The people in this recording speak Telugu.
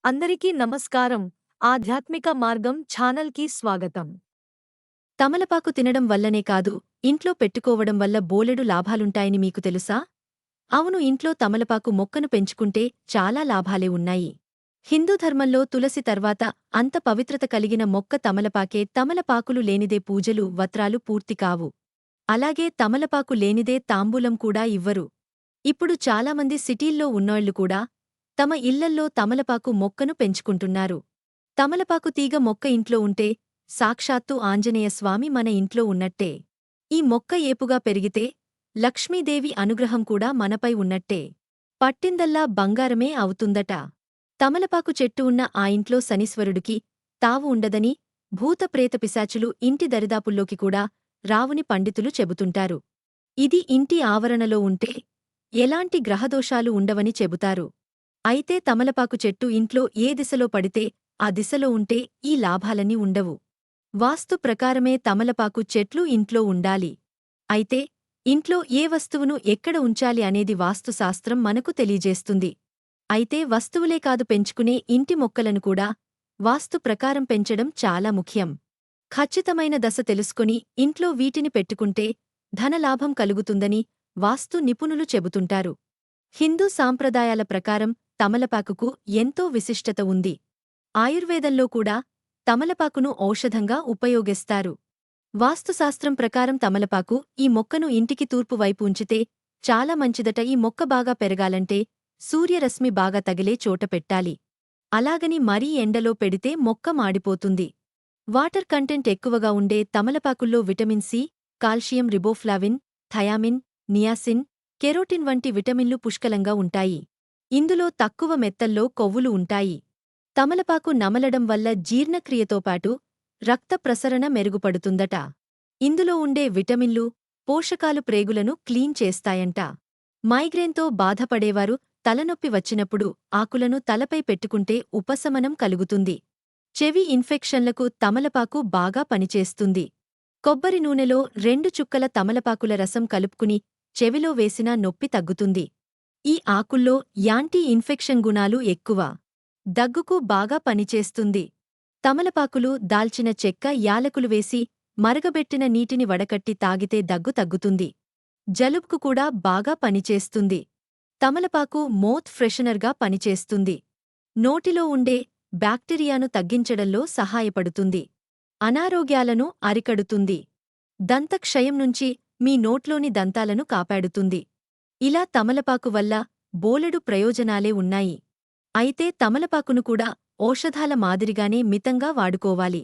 అందరికీ నమస్కారం. ఆధ్యాత్మిక మార్గం ఛానల్‌కి స్వాగతం. తమలపాకు తినడం వల్లనే కాదు, ఇంట్లో పెట్టుకోవడం వల్ల బోలెడు లాభాలుంటాయని మీకు తెలుసా? అవును, ఇంట్లో తమలపాకు మొక్కను పెంచుకుంటే చాలా లాభాలే ఉన్నాయి. హిందూ ధర్మంలో తులసి తర్వాత అంత పవిత్రత కలిగిన మొక్క తమలపాకే. తమలపాకులు లేనిదే పూజలు, వ్రతాలు పూర్తి కావు. అలాగే తమలపాకు లేనిదే తాంబూలం కూడా ఇవ్వరు. ఇప్పుడు చాలామంది సిటీల్లో ఉన్నోళ్లు కూడా తమ ఇళ్లల్లో తమలపాకు మొక్కను పెంచుకుంటున్నారు. తమలపాకు తీగ మొక్క ఇంట్లో ఉంటే సాక్షాత్తు ఆంజనేయస్వామి మన ఇంట్లో ఉన్నట్టే. ఈ మొక్క ఏపుగా పెరిగితే లక్ష్మీదేవి అనుగ్రహం కూడా మనపై ఉన్నట్టే. పట్టిందల్లా బంగారమే అవుతుందట. తమలపాకు చెట్టు ఉన్న ఆ ఇంట్లో శనీశ్వరుడికి తావు ఉండదని, భూతప్రేత పిశాచులు ఇంటి దరిదాపుల్లోకి కూడా రావుని పండితులు చెబుతుంటారు. ఇది ఇంటి ఆవరణలో ఉంటే ఎలాంటి గ్రహదోషాలు ఉండవని చెబుతారు. అయితే తమలపాకు చెట్టు ఇంట్లో ఏ దిశలో పడితే ఆ దిశలో ఉంటే ఈ లాభాలన్నీ ఉండవు. వాస్తు ప్రకారమే తమలపాకు చెట్లు ఇంట్లో ఉండాలి. అయితే ఇంట్లో ఏ వస్తువును ఎక్కడ ఉంచాలి అనేది వాస్తుశాస్త్రం మనకు తెలియజేస్తుంది. అయితే వస్తువులే కాదు, పెంచుకునే ఇంటి మొక్కలను కూడా వాస్తు ప్రకారం పెంచడం చాలా ముఖ్యం. ఖచ్చితమైన దశ తెలుసుకొని ఇంట్లో వీటిని పెట్టుకుంటే ధనలాభం కలుగుతుందని వాస్తు నిపుణులు చెబుతుంటారు. హిందూ సాంప్రదాయాల ప్రకారం తమలపాకుకు ఎంతో విశిష్టత ఉంది. ఆయుర్వేదంలో కూడా తమలపాకును ఔషధంగా ఉపయోగిస్తారు. వాస్తుశాస్త్రం ప్రకారం తమలపాకు ఈ మొక్కను ఇంటికి తూర్పు వైపు ఉంచితే చాలా మంచిదట. ఈ మొక్క బాగా పెరగాలంటే సూర్యరశ్మి బాగా తగిలే చోట పెట్టాలి. అలాగని మరీ ఎండలో పెడితే మొక్క మాడిపోతుంది. వాటర్ కంటెంట్ ఎక్కువగా ఉండే తమలపాకుల్లో vitamin C, calcium, riboflavin, thiamine, niacin, carotene వంటి విటమిన్లు పుష్కలంగా ఉంటాయి. ఇందులో తక్కువ మెత్తల్లో కొవ్వులు ఉంటాయి. తమలపాకు నమలడం వల్ల జీర్ణక్రియతో పాటు రక్త ప్రసరణ మెరుగుపడుతుందట. ఇందులో ఉండే విటమిన్లు, పోషకాలు ప్రేగులను క్లీన్ చేస్తాయంట. మైగ్రేన్తో బాధపడేవారు తలనొప్పి వచ్చినప్పుడు ఆకులను తలపై పెట్టుకుంటే ఉపశమనం కలుగుతుంది. చెవి ఇన్ఫెక్షన్లకు తమలపాకు బాగా పనిచేస్తుంది. కొబ్బరి నూనెలో 2 చుక్కల తమలపాకుల రసం కలుపుకుని చెవిలో వేసినా నొప్పి తగ్గుతుంది. ఈ ఆకుల్లో యాంటీ ఇన్ఫెక్షన్ గుణాలు ఎక్కువ. దగ్గుకు బాగా పనిచేస్తుంది. తమలపాకులు, దాల్చిన చెక్క, యాలకులు వేసి మరగబెట్టిన నీటిని వడకట్టి తాగితే దగ్గు తగ్గుతుంది. జలుబుకు కూడా బాగా పనిచేస్తుంది. తమలపాకు మౌత్ ఫ్రెషనర్గా పనిచేస్తుంది. నోటిలో ఉండే బ్యాక్టీరియాను తగ్గించడంలో సహాయపడుతుంది. అనారోగ్యాలను అరికడుతుంది. దంతక్షయం నుంచి మీ నోట్లోని దంతాలను కాపాడుతుంది. ఇలా తమలపాకు వల్ల బోలెడు ప్రయోజనాలే ఉన్నాయి. అయితే తమలపాకును కూడా ఔషధాల మాదిరిగానే మితంగా వాడుకోవాలి.